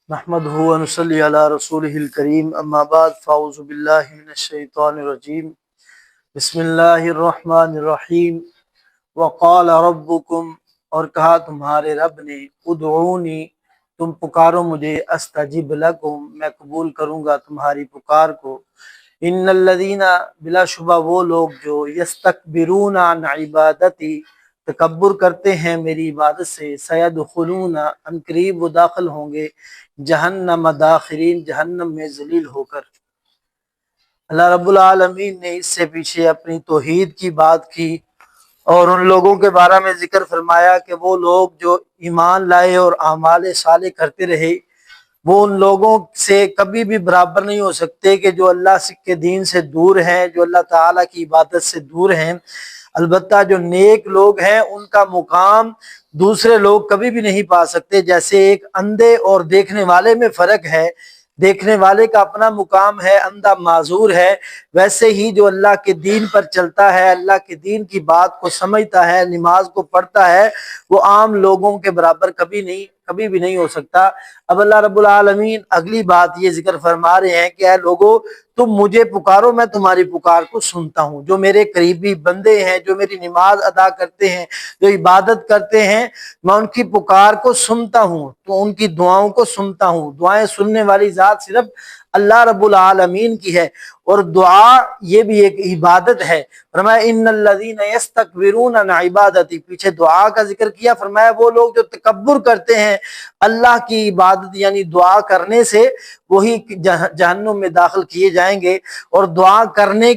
نحمدہ و نصلی علی رسولہ الکریم اما بعد فاعوذ باللہ من الشیطان الرجیم بسم اللہ الرحمن الرحیم وقال ربکم، اور کہا تمہارے رب نے، ادعونی، تم پکارو مجھے، استجب لکم، میں قبول کروں گا تمہاری پکار کو۔ ان الذین، بلا شبہ وہ لوگ جو یستکبرون عن عبادتی، تکبر کرتے ہیں میری عبادت سے، سیدخلون، ان قریب وہ داخل ہوں گے، جہنم داخرین، جہنم میں ذلیل ہو کر۔ اللہ رب العالمین نے اس سے پیچھے اپنی توحید کی بات کی اور ان لوگوں کے بارے میں ذکر فرمایا کہ وہ لوگ جو ایمان لائے اور اعمال صالح کرتے رہے، وہ ان لوگوں سے کبھی بھی برابر نہیں ہو سکتے کہ جو اللہ کے دین سے دور ہیں، جو اللہ تعالیٰ کی عبادت سے دور ہیں۔ البتہ جو نیک لوگ ہیں ان کا مقام دوسرے لوگ کبھی بھی نہیں پا سکتے۔ جیسے ایک اندھے اور دیکھنے والے میں فرق ہے، دیکھنے والے کا اپنا مقام ہے، اندھا معذور ہے، ویسے ہی جو اللہ کے دین پر چلتا ہے، اللہ کے دین کی بات کو سمجھتا ہے، نماز کو پڑھتا ہے، وہ عام لوگوں کے برابر کبھی بھی نہیں ہو سکتا۔ اب اللہ رب العالمین اگلی بات یہ ذکر فرما رہے ہیں کہ اے لوگو، تم مجھے پکارو، میں تمہاری پکار کو سنتا ہوں۔ جو میرے قریبی بندے ہیں، جو میری نماز ادا کرتے ہیں، جو عبادت کرتے ہیں، میں ان کی پکار کو سنتا ہوں، تو ان کی دعاؤں کو سنتا ہوں۔ دعائیں سننے والی ذات صرف اللہ رب العالمین کی ہے، اور دعا یہ بھی ایک عبادت ہے۔ فرمایا ان الذین یستکبرون عن عبادتی، پیچھے دعا کا ذکر کیا، فرمایا وہ لوگ جو تکبر کرتے ہیں اللہ کی عبادت یعنی دعا کرنے سے، وہی جہنم میں داخل کیے جائیں گے۔ اور دعا کرنے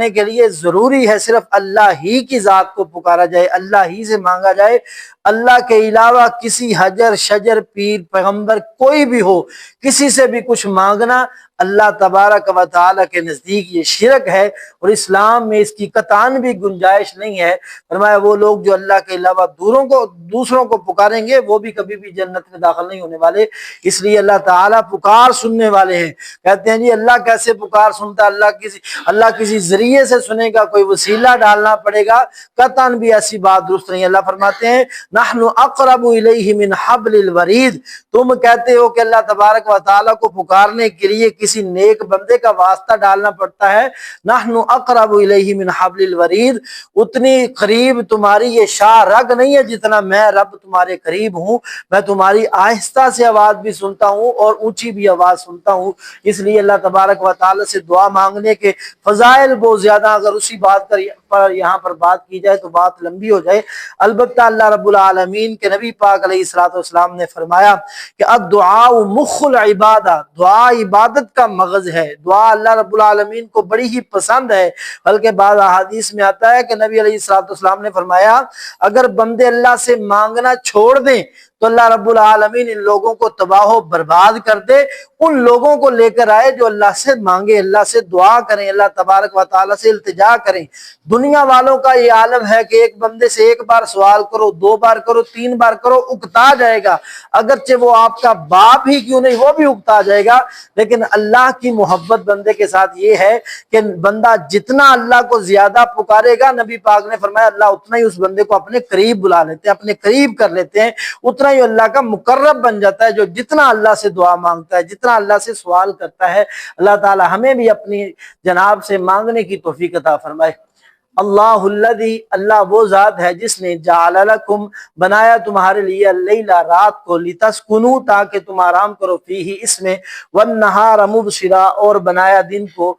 کے لیے ضروری ہے صرف اللہ ہی کی ذات کو پکارا جائے، اللہ ہی سے مانگا جائے۔ اللہ کے علاوہ کسی حجر شجر پیر پیغمبر کوئی بھی ہو، کسی سے بھی کچھ مانگنا اللہ تبارک و تعالی کے نزدیک یہ شرک ہے، اور اسلام میں اس کی قطعاً بھی گنجائش نہیں ہے۔ فرمایا وہ لوگ جو اللہ کے علاوہ دوسروں کو پکاریں گے، وہ بھی کبھی بھی جنت میں داخل نہیں ہونے والے۔ اس لیے اللہ تعالیٰ پکار سننے والے ہیں۔ کہتے ہیں جی اللہ کیسے پکار سنتا؟ اللہ کسی ذریعے سے سنے گا، کوئی وسیلہ ڈالنا پڑے گا، قطعاً بھی ایسی بات درست نہیں۔ اللہ فرماتے ہیں نحن اقرب الیہ من حبل الورید، تم کہتے ہو کہ اللہ تبارک و تعالیٰ کو پکارنے کے لیے کسی نیک بندے کا واسطہ ڈالنا پڑتا ہے۔ نحن اقرب الیہ من حبل الورید، اتنی قریب تمہاری یہ شاہ رگ نہیں ہے جتنا میں رب تمہارے قریب ہوں۔ میں تمہاری آہستہ سے آواز بھی سنتا ہوں اور اونچی بھی آواز سنتا ہوں۔ اس لیے اللہ تبارک و تعالیٰ سے دعا مانگنے کے فضائل بہت زیادہ، اگر اسی بات پر یہاں پر بات کی جائے تو بات لمبی ہو جائے۔ البتہ اللہ رب العالمین کے نبی پاک علیہ الصلوۃ والسلام نے فرمایا کہ الدعاء مخ العبادہ، دعا عبادت کا مغز ہے۔ دعا اللہ رب العالمین کو بڑی ہی پسند ہے، بلکہ بعض احادیث میں آتا ہے کہ نبی علیہ الصلوۃ والسلام نے فرمایا اگر بندے اللہ سے مانگنا چھوڑ دیں تو اللہ رب العالمین ان لوگوں کو تباہ و برباد کر دے، ان لوگوں کو لے کر آئے جو اللہ سے مانگے، اللہ سے دعا کریں، اللہ تبارک و تعالیٰ سے التجا کریں۔ دنیا والوں کا یہ عالم ہے کہ ایک بندے سے ایک بار سوال کرو، 2 بار کرو، 3 بار کرو، اکتا جائے گا، اگرچہ وہ آپ کا باپ ہی کیوں نہیں، وہ بھی اکتا جائے گا۔ لیکن اللہ کی محبت بندے کے ساتھ یہ ہے کہ بندہ جتنا اللہ کو زیادہ پکارے گا، نبی پاک نے فرمایا اللہ اتنا ہی اس بندے کو اپنے قریب بلا لیتے ہیں، اپنے قریب کر لیتے ہیں، اتنا ہی اللہ کا مقرب بن جاتا ہے۔ جو جتنا اللہ سے دعا مانگتا ہے، جتنا اللہ سے سوال کرتا ہے، اللہ تعالی ہمیں بھی اپنی جناب سے مانگنے کی توفیق عطا فرمائے۔ اللہ الذی، اللہ وہ ذات ہے جس نے جعل لکم، بنایا تمہارے لیے، اللیل، رات کو، لتسکنوا، تاکہ تم آرام کرو، فیہ، اس میں، والنہار مبصرا، اور بنایا دن کو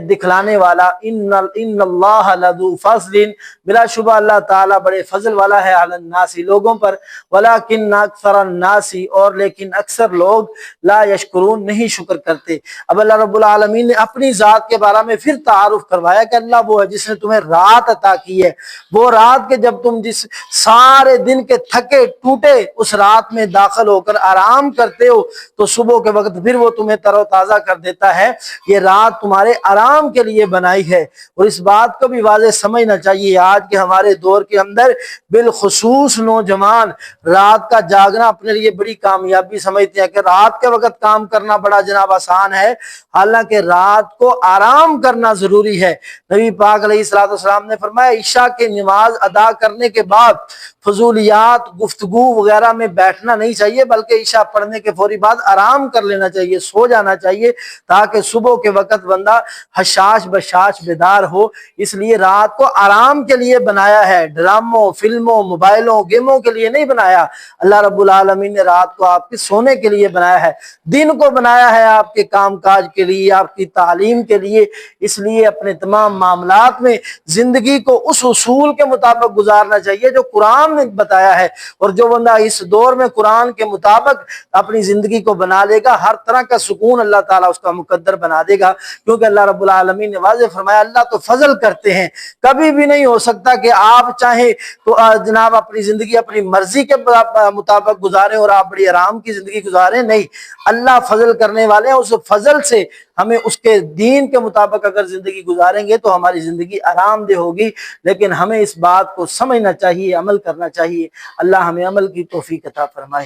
دکھلانے والا۔ ان اللہ لذو فضل، بلا شبہ اللہ تعالیٰ بڑے فضل والا ہے، علی الناس، لوگوں پر، ولکن اکثر الناس، اور لیکن اکثر لوگ، لا یشکرون، نہیں شکر کرتے۔ اب اللہ رب العالمین نے اپنی ذات کے بارے میں پھر تعارف کروایا کہ اللہ وہ ہے جس نے تمہیں رات عطا کی ہے۔ وہ رات کے جب تم جس سارے دن کے تھکے ٹوٹے اس رات میں داخل ہو کر آرام کرتے ہو، تو صبح کے وقت پھر وہ تمہیں تر و تازہ کر دیتا ہے۔ یہ رات تمہارے آرام کے لیے بنائی ہے، اور اس بات کو بھی واضح سمجھنا چاہیے۔ آج کے ہمارے دور کے اندر بالخصوص نوجوان رات کا جاگنا اپنے لیے بڑی کامیابی سمجھتے ہیں کہ رات کے وقت کام کرنا بڑا جناب آسان ہے، حالانکہ رات کو آرام کرنا ضروری ہے۔ نبی پاک علیہ الصلوۃ والسلام نے فرمایا عشاء کی نماز ادا کرنے کے بعد فضولیات گفتگو وغیرہ میں بیٹھنا نہیں چاہیے، بلکہ عشاء پڑھنے کے فوری بعد آرام کر لینا چاہیے، سو جانا چاہیے، تاکہ صبح کے وقت بندہ حشاش بشاش بیدار ہو۔ اس لیے رات کو آرام کے لیے بنایا ہے، ڈراموں، فلموں، موبائلوں، گیموں کے لیے نہیں بنایا۔ اللہ رب العالمین نے رات کو آپ کے سونے کے لیے بنایا ہے، دن کو بنایا ہے آپ کے کام کاج کے لیے، آپ کی تعلیم کے لیے۔ اس لیے اپنے تمام معاملات میں زندگی کو اس اصول کے مطابق گزارنا چاہیے جو قرآن نے بتایا ہے، اور جو بندہ اس دور میں قرآن کے مطابق اپنی زندگی کو بنا لے گا، ہر طرح کا سکون اللہ تعالیٰ اس کا مقدر بنا دے گا، کیونکہ اللہ رب العالمین نے واضح فرمایا اللہ تو فضل کرتے ہیں۔ کبھی بھی نہیں ہو سکتا کہ آپ چاہیں تو جناب اپنی زندگی اپنی مرضی کے مطابق گزاریں اور آپ بڑی آرام کی زندگی گزاریں، نہیں، اللہ فضل کرنے والے ہیں۔ اس فضل سے ہمیں اس کے دین کے مطابق اگر زندگی گزاریں گے تو ہماری زندگی آرام دہ ہوگی، لیکن ہمیں اس بات کو سمجھنا چاہیے، عمل کرنا چاہیے۔ اللہ ہمیں عمل کی توفیق عطا فرمائے۔